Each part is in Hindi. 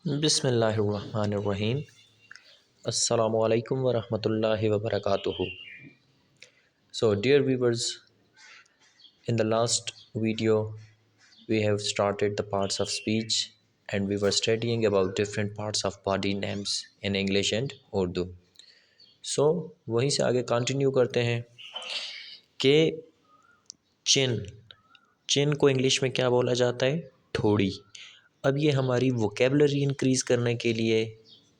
बिस्मिल्लाहिर्रहमानिर्रहीम। अस्सलामु अलैकुम वरहमतुल्लाहि वबरकातुहू। So dear viewers, in the last video we have started the parts of speech and we were studying about different parts of body names in English and Urdu. So वहीं से आगे कंटिन्यू करते हैं कि चिन चिन को इंग्लिश में क्या बोला जाता है? ठोड़ी। अब ये हमारी वोकेबलरी इंक्रीज़ करने के लिए,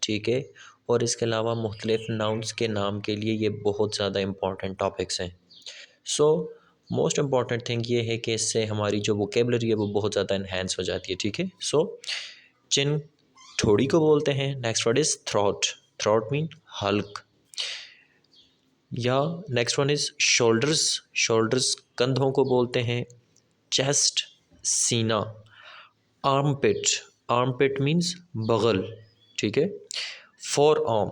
ठीक है, और इसके अलावा मुख्तलिफ नाउन्स के नाम के लिए ये बहुत ज़्यादा इम्पॉर्टेंट टॉपिक्स हैं। सो मोस्ट इम्पॉर्टेंट थिंग ये है कि इससे हमारी जो वोकेबलरी है वो बहुत ज़्यादा इन्हेंस हो जाती है, ठीक है। सो चिन ठोड़ी को बोलते हैं। Next word is throat. Throat mean हल्क। या next one is shoulders. Shoulders कंधों को बोलते हैं। चेस्ट सीना। आर्मपिट। आर्मपिट मीन्स बगल, ठीक है। Four arm.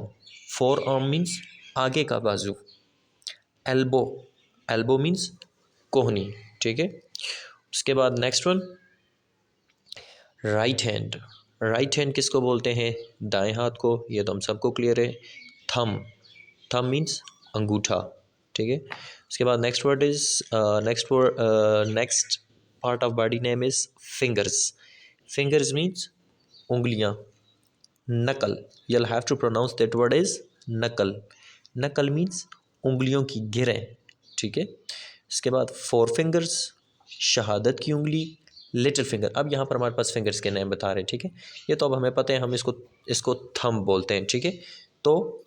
Four arm means आगे का बाजू। एल्बो। एल्बो मीन्स कोहनी, ठीक है। उसके बाद next one right hand. Right hand किसको बोलते हैं? दाएं हाथ को। ये तो हम सबको क्लियर है। थम। थम मीन्स अंगूठा, ठीक है। उसके बाद next word is next part of body name is fingers. Fingers means उंगलियां। Knuckle. you'll have to pronounce that word is knuckle. Knuckle means उंगलियों की गिरें, ठीक है। इसके बाद फोर फिंगर्स शहादत की उंगली। Little finger. अब यहाँ पर हमारे पास फिंगर्स के नेम बता रहे हैं, ठीक है। ये तो अब हमें पता है, हम इसको थंब बोलते हैं, ठीक है। तो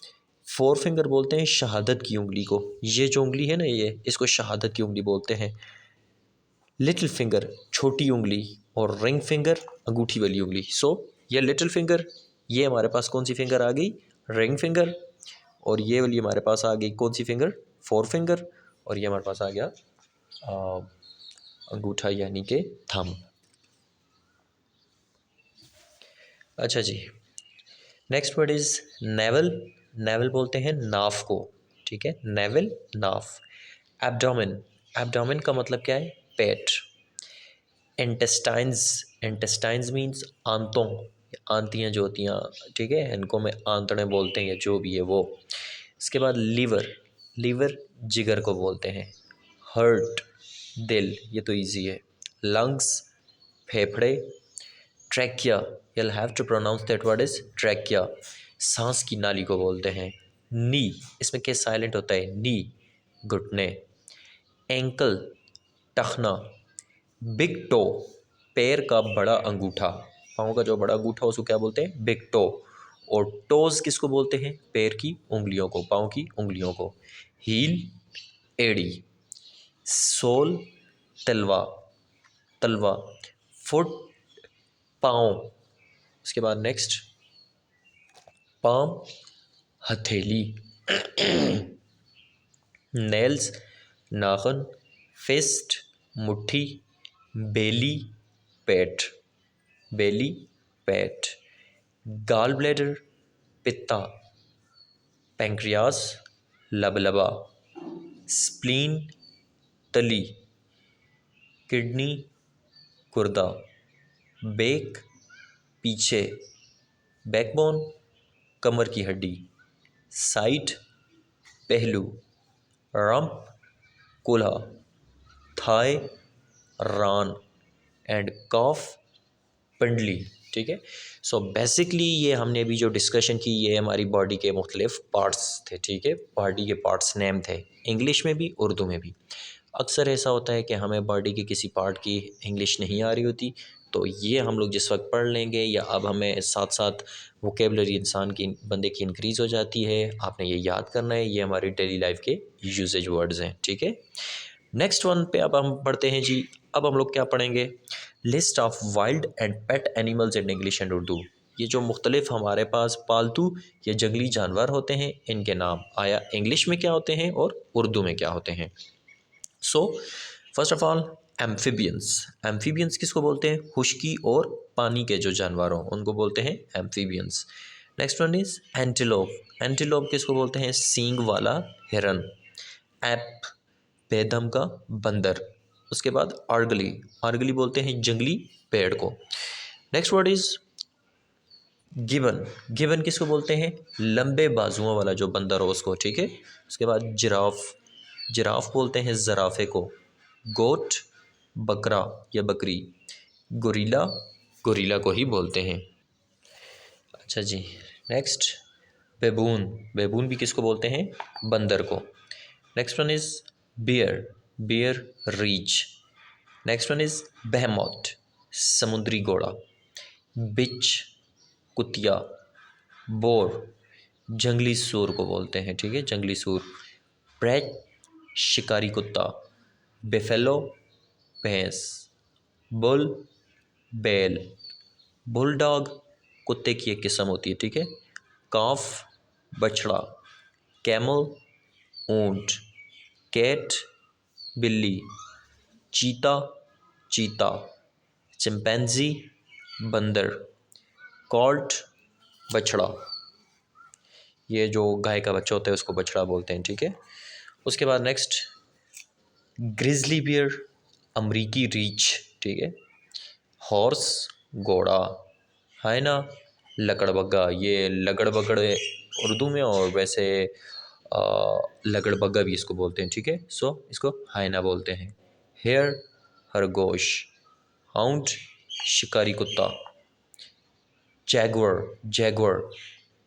फोर फिंगर बोलते हैं शहादत की उंगली को। ये जो उंगली है ना, ये इसको शहादत की उंगली बोलते हैं। लिटिल फिंगर छोटी उंगली और रिंग फिंगर अंगूठी वाली उंगली। सो ये लिटिल फिंगर, ये हमारे पास कौन सी फिंगर आ गई? Ring finger. और ये वाली हमारे पास आ गई कौन सी फिंगर? Four finger. और ये हमारे पास आ गया अंगूठा यानी कि थंब। अच्छा जी, next word is navel. Navel बोलते हैं नाफ को, ठीक है। नेवल नाफ। एब्डोमेन। एब्डोमेन का मतलब क्या है? पेट। इंटेस्टाइन्स। इंटेस्टाइन्स मीन्स आंतों, आंतियाँ जो होती हैं, ठीक है, इनको में आंतड़े बोलते हैं या जो भी है वो। इसके बाद लीवर। लीवर जिगर को बोलते हैं। हर्ट दिल, ये तो इजी है। लंग्स फेफड़े। Trachea, you'll have to pronounce that word is trachea, सांस की नाली को बोलते हैं। नी, इसमें क्या साइलेंट होता है? नी घुटने। एंकल टखना। बिग टो पैर का बड़ा अंगूठा। पाँव का जो बड़ा अंगूठा उसको क्या बोलते हैं? Big toe. और टोज किसको बोलते हैं? पैर की उंगलियों को, पाँव की उंगलियों को। हील एड़ी। सोल तलवा, तलवा। फुट पाँव। उसके बाद नेक्स्ट पाम हथेली। नेल्स नाखून। फिस्ट मुट्ठी। बेली पेट, बेली पेट। गाल ब्लैडर पित्ता। पैंक्रियास लबलबा। स्प्लीन तली। किडनी गुर्दा। बेक पीछे। बैकबोन कमर की हड्डी। साइड पहलू। रंप कूल्हा। थाई रान। एंड कॉफ पिंडली, ठीक है। सो बेसिकली ये हमने अभी जो डिस्कशन की, ये हमारी बॉडी के मुख्तलिफ पार्ट्स थे, ठीक है। बॉडी के पार्ट्स नेम थे, इंग्लिश में भी उर्दू में भी। अक्सर ऐसा होता है कि हमें बॉडी के किसी पार्ट की इंग्लिश नहीं आ रही होती, तो ये हम लोग जिस वक्त पढ़ लेंगे, या अब हमें साथ साथ वोकेबलरी इंसान की, बंदे की इंक्रीज़ हो जाती है। आपने ये याद करना है, ये हमारी डेली लाइफ के यूजेज वर्ड्स हैं, ठीक है। नेक्स्ट वन पे अब हम पढ़ते हैं जी। अब हम लोग क्या पढ़ेंगे? List of wild and pet animals in English and Urdu. ये जो मुख्तलिफ हमारे पास पालतू या जंगली जानवर होते हैं, इनके नाम आया इंग्लिश में क्या होते हैं और उर्दू में क्या होते हैं। So first of all amphibians. Amphibians किसको बोलते हैं? खुश्की और पानी के जो जानवर हों उनको बोलते हैं amphibians. Next one is antelope. Antelope किसको बोलते हैं? सींग वाला हिरन। एप बेदम का बंदर। उसके बाद आर्गली। आर्गली बोलते हैं जंगली पेड़ को। Next word is gibbon, gibbon किसको बोलते हैं? लंबे बाजुओं वाला जो बंदर हो उसको, ठीक है। उसके बाद जिराफ, जिराफ बोलते हैं ज़राफ़े को। गोट, बकरा या बकरी। गोरिल्ला, गोरिल्ला को ही बोलते हैं। अच्छा जी, नेक्स्ट बेबून, बेबून भी किसको बोलते हैं? बंदर को। Next one is bear, bear रीच। नेक्स्ट वन इज़ बेहेमोथ, समुद्री घोड़ा। बिच, कुतिया। बोर, जंगली सूर को बोलते हैं, ठीक है, जंगली सूर। ब्रैक, शिकारी कुत्ता। बेफेलो, भैंस। बुल, बैल। बुलडॉग, कुत्ते की एक किस्म होती है, ठीक है। काफ, बछड़ा। कैमल, ऊंट। कैट, बिल्ली। चीता, चीता। चिंपैंजी, बंदर। कॉल्ट, बछड़ा। ये जो गाय का बच्चा होता है उसको बछड़ा बोलते हैं, ठीक है। उसके बाद नेक्स्ट ग्रिजली बियर, अमरीकी रीछ, ठीक है। हॉर्स, घोड़ा। हाइना, लकड़बग्गा। ये लगड़बगड़ उर्दू में, और वैसे लगड़बग्गा भी इसको बोलते हैं, ठीक है। सो इसको हाइना बोलते हैं। हेयर, खरगोश। हाउंड, शिकारी कुत्ता। जैगुअर, जैगुअर,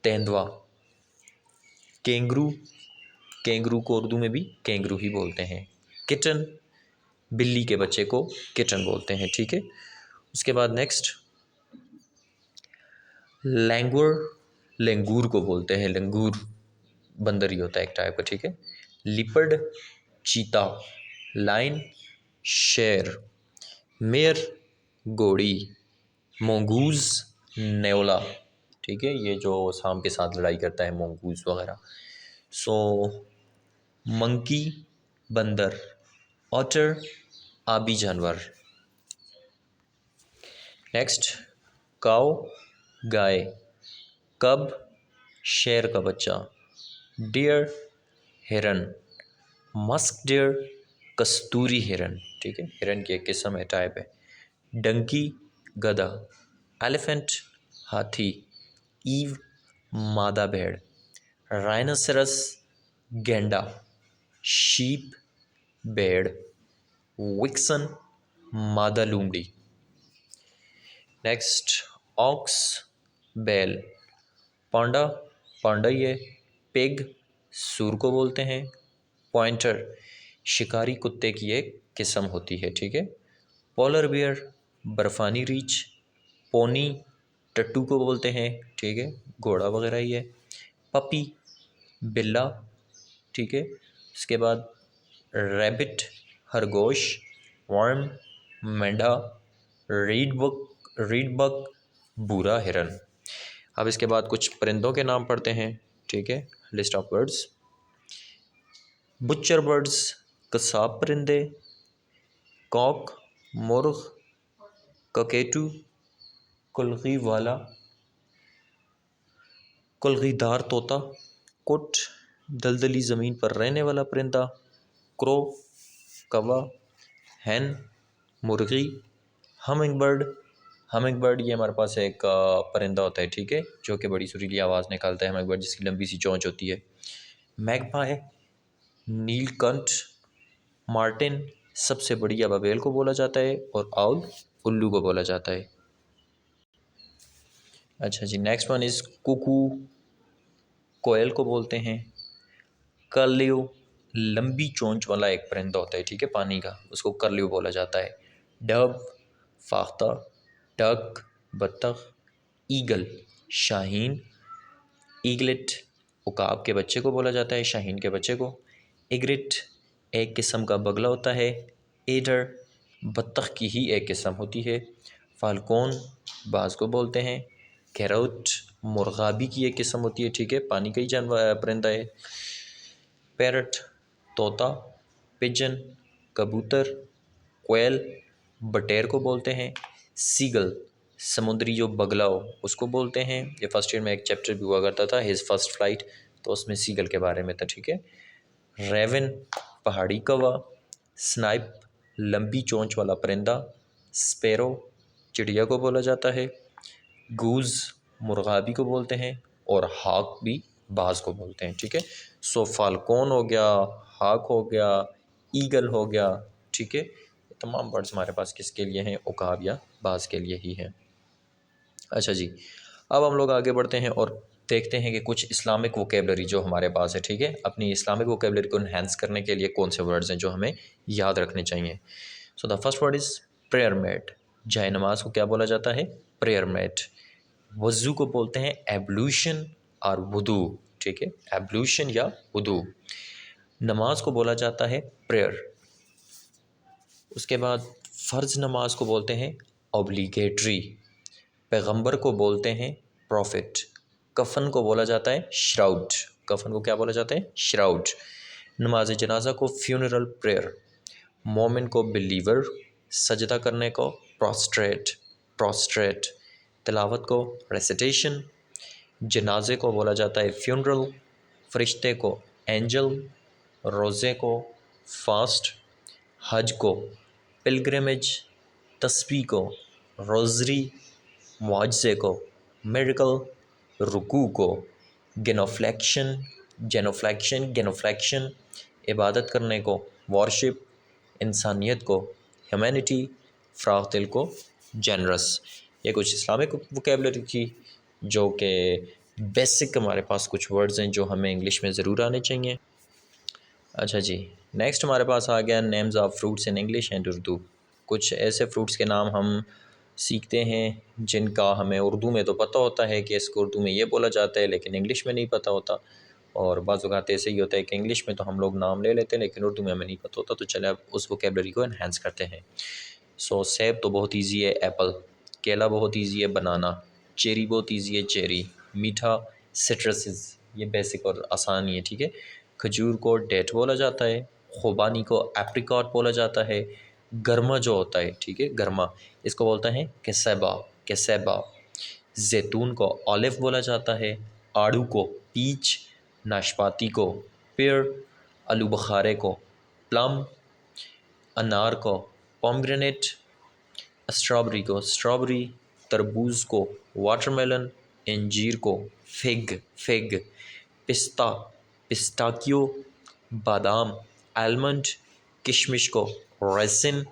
तेंदुआ। केंगरू, केंगरू को उर्दू में भी केंगरू ही बोलते हैं। किटन, बिल्ली के बच्चे को किटन बोलते हैं, ठीक है। उसके बाद नेक्स्ट लैंगूर, लेंगूर को बोलते हैं, लेंगूर बंदर ही होता है एक टाइप का, ठीक है। लिपर्ड, चीता। लाइन, शेर। मेयर, घोड़ी। मोंगूज, नेवला, ठीक है, ये जो सांप के साथ लड़ाई करता है, मोंगूज वगैरह। सो मंकी, बंदर। ऑटर, आबी जानवर। नेक्स्ट काऊ, गाय। कब, शेर का बच्चा। डियर, हिरन। मस्क डियर, कस्तूरी हिरन, ठीक है, हिरन की एक किस्म है, टाइप है। डंकी, गधा। एलिफेंट, हाथी। ईव, मादा भेड़। राइनोसेरस, गैंडा। शीप, भेड़। विक्सन, मादा लोमड़ी। नेक्स्ट ऑक्स, बैल। पांडा, पांडा ही है। पिग, सूर को बोलते हैं। पॉइंटर, शिकारी कुत्ते की एक किस्म होती है, ठीक है। पोलर बियर, बर्फानी रीछ। पोनी, टट्टू को बोलते हैं, ठीक है, घोड़ा वगैरह ही है। पपी, बिल्ला, ठीक है। उसके बाद रैबिट, खरगोश। वर्म, मेंढा। रीडबक, भूरा हिरन। अब इसके बाद कुछ परिंदों के नाम पढ़ते हैं, ठीक है। List of birds. Butcher birds, Kasab परिंदे। कॉक, मुर्ग। ककेटू, कुल्गी वाला, कुल्गीदार तोता। कुट, दलदली ज़मीन पर रहने वाला परिंदा। क्रो, कौवा। हैन, मुर्गी। हमिंग बर्ड, हमिंग बर्ड ये हमारे पास एक परिंदा होता है, ठीक है, जो कि बड़ी सुरीली आवाज़ निकालता है, हमिंग बर्ड, जिसकी लंबी सी चोंच होती है। मैगपाई, नीलकंठ। मार्टिन, सबसे बड़ी बबेल को बोला जाता है, और आउल, उल्लू को बोला जाता है। अच्छा जी, नेक्स्ट वन इज़ कुकू, कोयल को बोलते हैं। कर्ल्यू, लंबी चोंच वाला एक परिंदा होता है, ठीक है, पानी का, उसको कर्ल्यू बोला जाता है। डब, फाख्ता। डक, बत्तख। ईगल, शाहीन। ईगलेट, उकाब के बच्चे को बोला जाता है, शाहीन के बच्चे को। इग्रिट, एक किस्म का बगला होता है। एडर, बत्तख की ही एक किस्म होती है। फाल्कोन, बाज को बोलते हैं। कैरोट, मुर्गाबी की एक किस्म होती है, ठीक है, पानी का ही जानवर परिंदा है। पैरट, तोता। पिजन, कबूतर। कोयल, बटेर को बोलते हैं। सीगल, समुद्री जो बगला हो उसको बोलते हैं। ये फर्स्ट ईयर में एक चैप्टर भी हुआ करता था, हिज फर्स्ट फ्लाइट, तो उसमें सीगल के बारे में था, ठीक है। रेवन, पहाड़ी कौवा। स्नाइप, लंबी चोंच वाला परिंदा। स्पैरो, चिड़िया को बोला जाता है। गूज, मुर्गाबी को बोलते हैं, और हाक भी बाज को बोलते हैं। ठीक है, सो फाल्कोन हो गया, हाक हो गया, ईगल हो गया। ठीक है, तमाम बर्ड्स हमारे पास किसके लिए हैं? उकाब या बाज के लिए ही हैं। अच्छा जी, अब हम लोग आगे बढ़ते हैं और देखते हैं कि कुछ इस्लामिक वोकेबलरी जो हमारे पास है। ठीक है, अपनी इस्लामिक वोकेबलरी को इन्हेंस करने के लिए कौन से वर्ड्स हैं जो हमें याद रखने चाहिए। So the first word is prayer mat. जाए नमाज को क्या बोला जाता है? Prayer mat. वज़ू को बोलते हैं एब्लूशन और वुदू। ठीक है, एब्लूशन या वुदू। नमाज को बोला जाता है प्रेयर। उसके बाद फ़र्ज़ नमाज को बोलते हैं ऑब्लिगेटरी। पैगंबर को बोलते हैं प्रॉफिट। कफन को बोला जाता है श्राउड। कफन को क्या बोला जाता है? श्राउड। नमाज जनाजा को फ्यूनरल प्रेयर। मोमिन को बिलीवर। सजदा करने को प्रोस्ट्रेट। प्रोस्ट्रेट। तिलावत को रेसिटेशन। जनाजे को बोला जाता है फ्यूनरल। फरिश्ते को एंजल। रोज़े को फास्ट। हज को पिलग्रिमेज। तस्बीह को रोज़री। मुआज़े को मिरेकल। रुकू को गेनोफ्लेक्शन। गेनोफ्लेक्शन। इबादत करने को वर्शिप। इंसानियत को ह्यूमैनिटी। फ़राग़ दिल को जनरस। ये कुछ इस्लामिक वोकेबलरी थी जो कि बेसिक हमारे पास कुछ वर्ड्स हैं जो हमें इंग्लिश में ज़रूर आने चाहिए। अच्छा जी, नेक्स्ट हमारे पास आ गया names of fruits in English and Urdu. कुछ ऐसे फ्रूट्स के नाम हम सीखते हैं जिनका हमें उर्दू में तो पता होता है कि इसको उर्दू में ये बोला जाता है, लेकिन इंग्लिश में नहीं पता होता। और बाज़ औक़ात ऐसे ही होता है कि इंग्लिश में तो हम लोग नाम ले लेते हैं लेकिन उर्दू में हमें नहीं पता होता। तो चले अब उस वोकेबलरी को एनहांस करते हैं। सो सेब तो बहुत ईजी है, एप्पल। केला बहुत ईजी है, बनाना। चेरी बहुत ईजी है, चेरी। मीठा सिट्रसेस, ये बेसिक और आसान ही है। ठीक है, खजूर को डेट बोला जाता है। खुबानी को एप्रिकॉट बोला जाता है। गरमा जो होता है, ठीक है, गरमा, इसको बोलता है केसैबा। केसैबा। जैतून को ऑलिव बोला जाता है। आड़ू को पीच। नाशपाती को पेयर। आलू बुखारे को प्लम। अनार को पोमग्रेनेट। स्ट्रॉबेरी को स्ट्रॉबेरी। तरबूज को वाटरमेलन। अंजीर को फिग। पिस्ता पिस्ताकियो। बादाम आलमंड। किशमिश को रेसिन।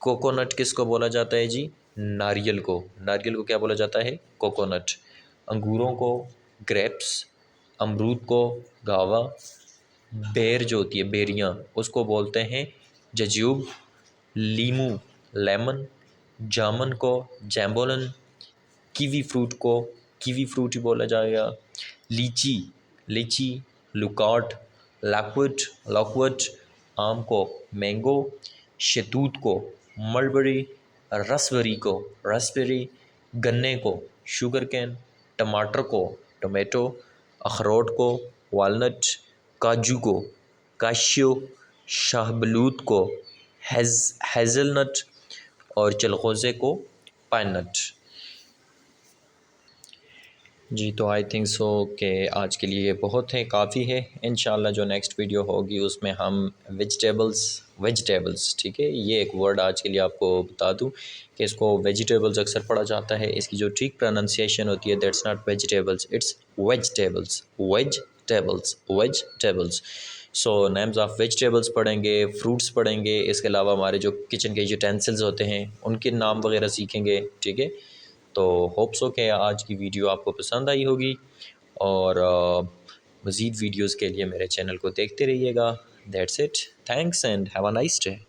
कोकोनट किसको बोला जाता है जी? नारियल को। नारियल को क्या बोला जाता है? कोकोनट। अंगूरों को ग्रेप्स। अमरूद को गावा। बेर जो होती है, बेरियां, उसको बोलते हैं जजूब। लीमू लेमन। जामुन को जैम्बोलन। कीवी फ्रूट को कीवी फ्रूट ही बोला जाएगा। लीची लुकाट। लॉकवुड। आम को मैंगो। शहतूत को मलबरी। रसबेरी को रास्पबेरी। गन्ने को शुगर कैन। टमाटर को टोमेटो। अखरोट को वालनट। काजू को काशियो। शाहबलूत को हेज़लनट। और चलगोज़े को पाइन नट। जी, तो आई थिंक सो कि आज के लिए बहुत है, काफ़ी है। इंशाल्लाह जो नेक्स्ट वीडियो होगी उसमें हम वेजिटेबल्स, ठीक है, ये एक वर्ड आज के लिए आपको बता दूं कि इसको वेजिटेबल्स अक्सर पढ़ा जाता है। इसकी जो ठीक प्रोनाउंसिएशन होती है, that's not vegetables, it's vegetables. So names of vegetables पढ़ेंगे, फ्रूट्स पढ़ेंगे, इसके अलावा हमारे जो किचन के यूटेंसिल्स होते हैं उनके नाम वगैरह सीखेंगे। ठीक है, तो होप सो कि आज की वीडियो आपको पसंद आई होगी, और मज़ीद वीडियोज़ के लिए मेरे चैनल को देखते रहिएगा। That's it, thanks and have a nice day.